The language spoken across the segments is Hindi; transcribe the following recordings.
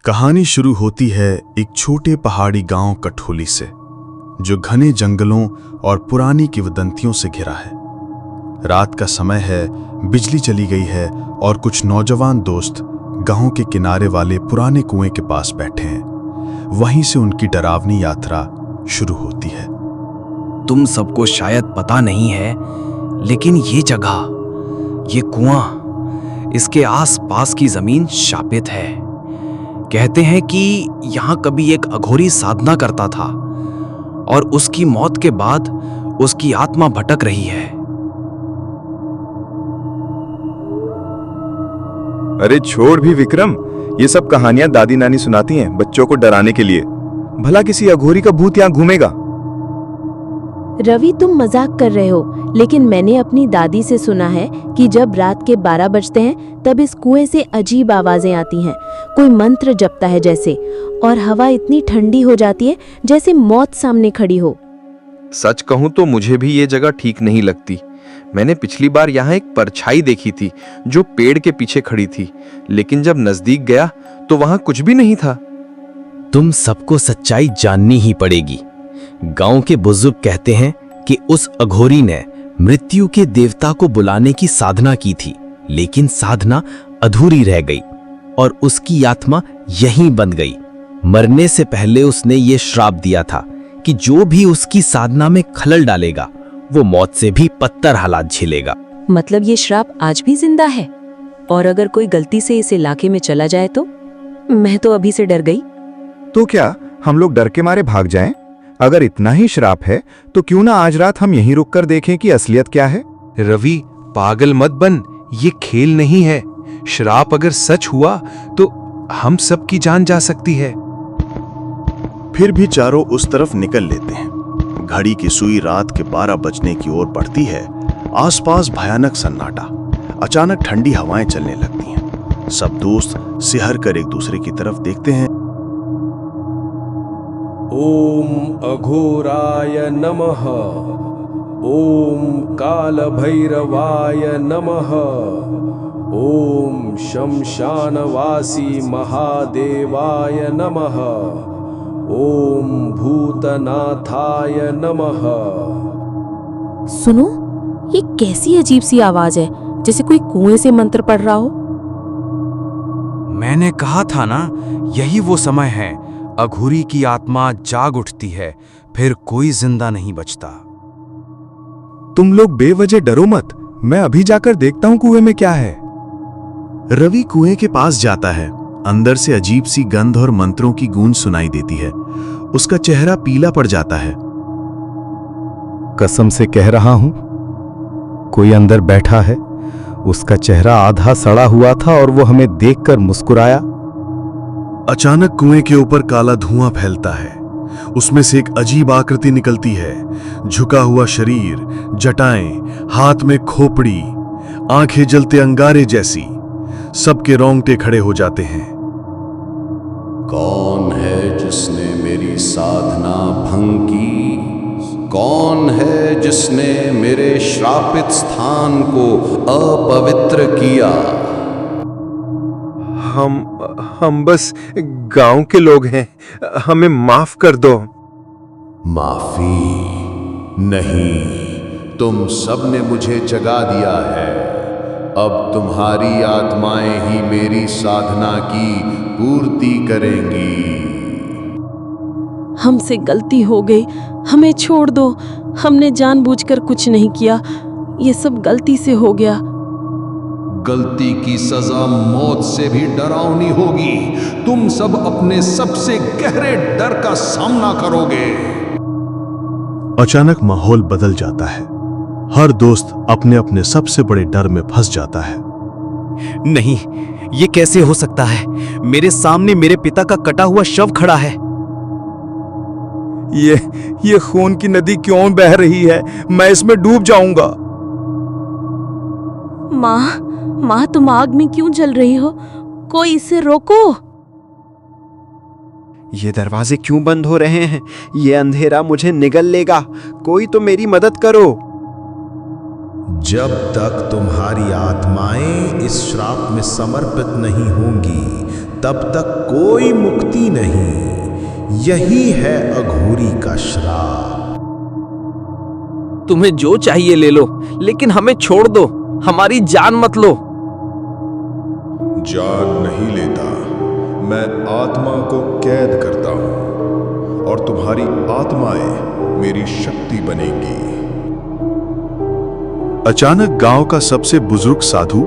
कहानी शुरू होती है एक छोटे पहाड़ी गांव कठोली से, जो घने जंगलों और पुरानी किंवदंतियों से घिरा है। रात का समय है, बिजली चली गई है और कुछ नौजवान दोस्त गांव के किनारे वाले पुराने कुएं के पास बैठे हैं। वहीं से उनकी डरावनी यात्रा शुरू होती है। तुम सबको शायद पता नहीं है, लेकिन ये जगह, ये कुआं, इसके आसपास की जमीन शापित है। कहते हैं कि यहां कभी एक अघोरी साधना करता था और उसकी मौत के बाद उसकी आत्मा भटक रही है। अरे छोड़ भी विक्रम, ये सब कहानियां दादी नानी सुनाती हैं बच्चों को डराने के लिए। भला किसी अघोरी का भूत यहाँ घूमेगा? रवि, तुम मजाक कर रहे हो, लेकिन मैंने अपनी दादी से सुना है कि जब रात के 12 बजते हैं तब इस कुएं से अजीब आवाजें आती हैं, कोई मंत्र जपता है जैसे, और हवा इतनी ठंडी हो जाती है जैसे मौत सामने खड़ी हो। सच कहूं तो मुझे भी ये जगह ठीक नहीं लगती। मैंने पिछली बार यहाँ एक परछाई देखी थी जो पेड़ के पीछे खड़ी थी, लेकिन जब नजदीक गया तो वहां कुछ भी नहीं था। तुम सबको सच्चाई जाननी ही पड़ेगी। गांव के बुजुर्ग कहते हैं कि उस अघोरी ने मृत्यु के देवता को बुलाने की साधना की थी, लेकिन साधना अधूरी रह गई और उसकी आत्मा यहीं बंध गई। मरने से पहले उसने ये श्राप दिया था कि जो भी उसकी साधना में खलल डालेगा वो मौत से भी पत्थर हालात झेलेगा। मतलब ये श्राप आज भी जिंदा है? और अगर कोई गलती से इस इलाके में चला जाए तो? मैं तो अभी से डर गई। तो क्या हम लोग डर के मारे भाग जाएं? अगर इतना ही श्राप है तो क्यों ना आज रात हम यहीं रुककर देखें कि असलियत क्या है। रवि, पागल मत बन, ये खेल नहीं है। श्राप अगर सच हुआ तो हम सबकी जान जा सकती है। फिर भी चारों उस तरफ निकल लेते हैं। घड़ी की सुई रात के 12 बजने की ओर बढ़ती है। आसपास भयानक सन्नाटा। अचानक ठंडी हवाएं चलने लगती हैं। सब दोस्त सिहर कर एक दूसरे की तरफ देखते हैं। ओम अघोराय नमः। ओम काल भैरवाय नमः। ओम शमशानवासी महादेवाय नमः। ओम भूतनाथाय नमः। सुनो, ये कैसी अजीब सी आवाज है, जैसे कोई कुएं से मंत्र पढ़ रहा हो। मैंने कहा था ना, यही वो समय है। अघोरी की आत्मा जाग उठती है, फिर कोई जिंदा नहीं बचता। तुम लोग बेवजह डरो मत, मैं अभी जाकर देखता हूं कुएं में क्या है। रवि कुएं के पास जाता है। अंदर से अजीब सी गंध और मंत्रों की गूंज सुनाई देती है। उसका चेहरा पीला पड़ जाता है। कसम से कह रहा हूं, कोई अंदर बैठा है। उसका चेहरा आधा सड़ा हुआ था और वो हमें देखकर मुस्कुराया। अचानक कुएं के ऊपर काला धुआं फैलता है। उसमें से एक अजीब आकृति निकलती है। झुका हुआ शरीर, जटाएं, हाथ में खोपड़ी, आंखें जलते अंगारे जैसी। सबके रोंगटे खड़े हो जाते हैं। कौन है जिसने मेरी साधना भंग की? कौन है जिसने मेरे श्रापित स्थान को अपवित्र किया? हम बस गांव के लोग हैं, हमें माफ कर दो। माफी नहीं, तुम सबने मुझे जगा दिया है। अब तुम्हारी आत्माएं ही मेरी साधना की पूर्ति करेंगी। हमसे गलती हो गई, हमें छोड़ दो। हमने जानबूझकर कुछ नहीं किया, ये सब गलती से हो गया। गलती की सजा मौत से भी डरावनी होगी। तुम सब अपने सबसे गहरे डर का सामना करोगे। अचानक माहौल बदल जाता है। हर दोस्त अपने अपने सबसे बड़े डर में फंस जाता है। नहीं, ये कैसे हो सकता है? मेरे सामने मेरे पिता का कटा हुआ शव खड़ा है। ये खून की नदी क्यों बह रही है? मैं इसमें डूब जाऊंगा। माँ, तुम आग में क्यों जल रही हो? कोई इसे रोको। ये दरवाजे क्यों बंद हो रहे हैं? ये अंधेरा मुझे निगल लेगा। कोई तो मेरी मदद करो। जब तक तुम्हारी आत्माएं इस श्राप में समर्पित नहीं होंगी, तब तक कोई मुक्ति नहीं। यही है अघोरी का श्राप। तुम्हें जो चाहिए ले लो, लेकिन हमें छोड़ दो, हमारी जान मत लो। जान नहीं लेता, मैं आत्मा को कैद करता हूं और तुम्हारी आत्माएं मेरी शक्ति बनेंगी। अचानक गांव का सबसे बुजुर्ग साधु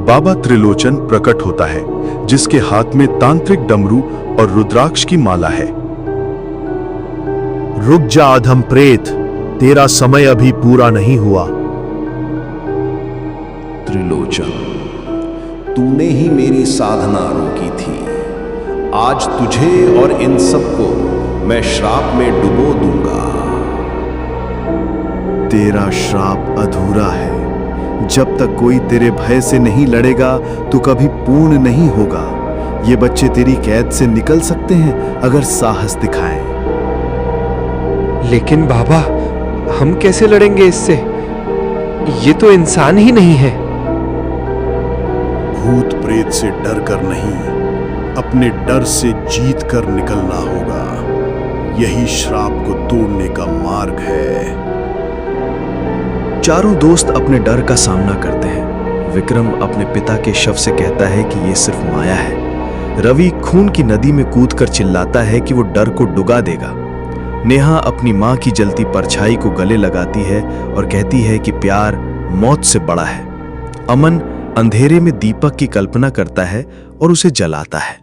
बाबा त्रिलोचन प्रकट होता है, जिसके हाथ में तांत्रिक डमरू और रुद्राक्ष की माला है। रुक जा अधम प्रेत, तेरा समय अभी पूरा नहीं हुआ। त्रिलोचन, तूने ही मेरी साधना रोकी थी। आज तुझे और इन सबको मैं श्राप में डुबो दूंगा। तेरा श्राप अधूरा है। जब तक कोई तेरे भय से नहीं लड़ेगा तो कभी पूर्ण नहीं होगा। ये बच्चे तेरी कैद से निकल सकते हैं अगर साहस दिखाएं। लेकिन बाबा, हम कैसे लड़ेंगे इससे? ये तो इंसान ही नहीं है। भूत प्रेत से डर कर नहीं, अपने डर से जीत कर निकलना होगा। यही श्राप को तोड़ने का मार्ग है। चारों दोस्त अपने डर का सामना करते हैं। विक्रम अपने पिता के शव से कहता है कि यह सिर्फ माया है। रवि खून की नदी में कूदकर चिल्लाता है कि वो डर को डुगा देगा। नेहा अपनी मां की जलती परछाई को गले लगाती है और कहती है कि प्यार मौत से बड़ा है। अमन अंधेरे में दीपक की कल्पना करता है और उसे जलाता है।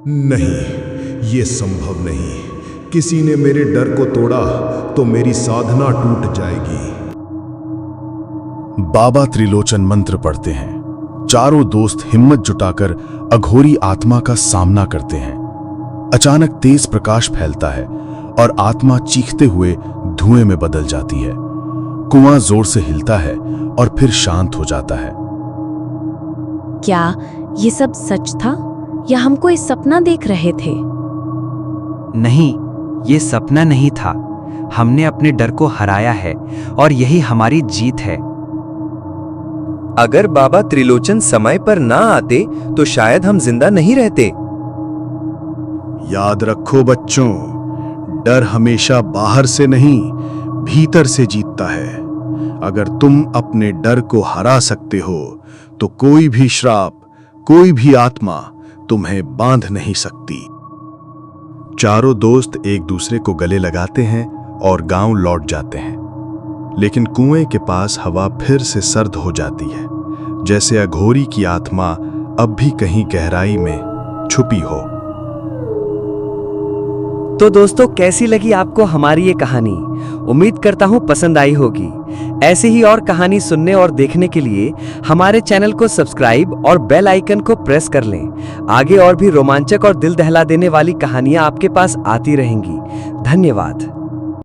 नहीं, ये संभव नहीं। किसी ने मेरे डर को तोड़ा तो मेरी साधना टूट जाएगी। बाबा त्रिलोचन मंत्र पढ़ते हैं। चारों दोस्त हिम्मत जुटाकर अघोरी आत्मा का सामना करते हैं। अचानक तेज प्रकाश फैलता है और आत्मा चीखते हुए धुएं में बदल जाती है। कुआं जोर से हिलता है और फिर शांत हो जाता है। क्या ये सब सच था या हम कोई सपना देख रहे थे? नहीं, ये सपना नहीं था। हमने अपने डर को हराया है और यही हमारी जीत है। अगर बाबा त्रिलोचन समय पर ना आते तो शायद हम जिंदा नहीं रहते। याद रखो बच्चों, डर हमेशा बाहर से नहीं, भीतर से जीतता है। अगर तुम अपने डर को हरा सकते हो तो कोई भी श्राप, कोई भी आत्मा तुम्हें बांध नहीं सकती। चारों दोस्त एक दूसरे को गले लगाते हैं और गांव लौट जाते हैं। लेकिन कुएं के पास हवा फिर से सर्द हो जाती है, जैसे अघोरी की आत्मा अब भी कहीं गहराई में छुपी हो। तो दोस्तों, कैसी लगी आपको हमारी ये कहानी? उम्मीद करता हूँ पसंद आई होगी। ऐसे ही और कहानी सुनने और देखने के लिए हमारे चैनल को सब्सक्राइब और बेल आइकन को प्रेस कर लें। आगे और भी रोमांचक और दिल दहला देने वाली कहानियां आपके पास आती रहेंगी। धन्यवाद।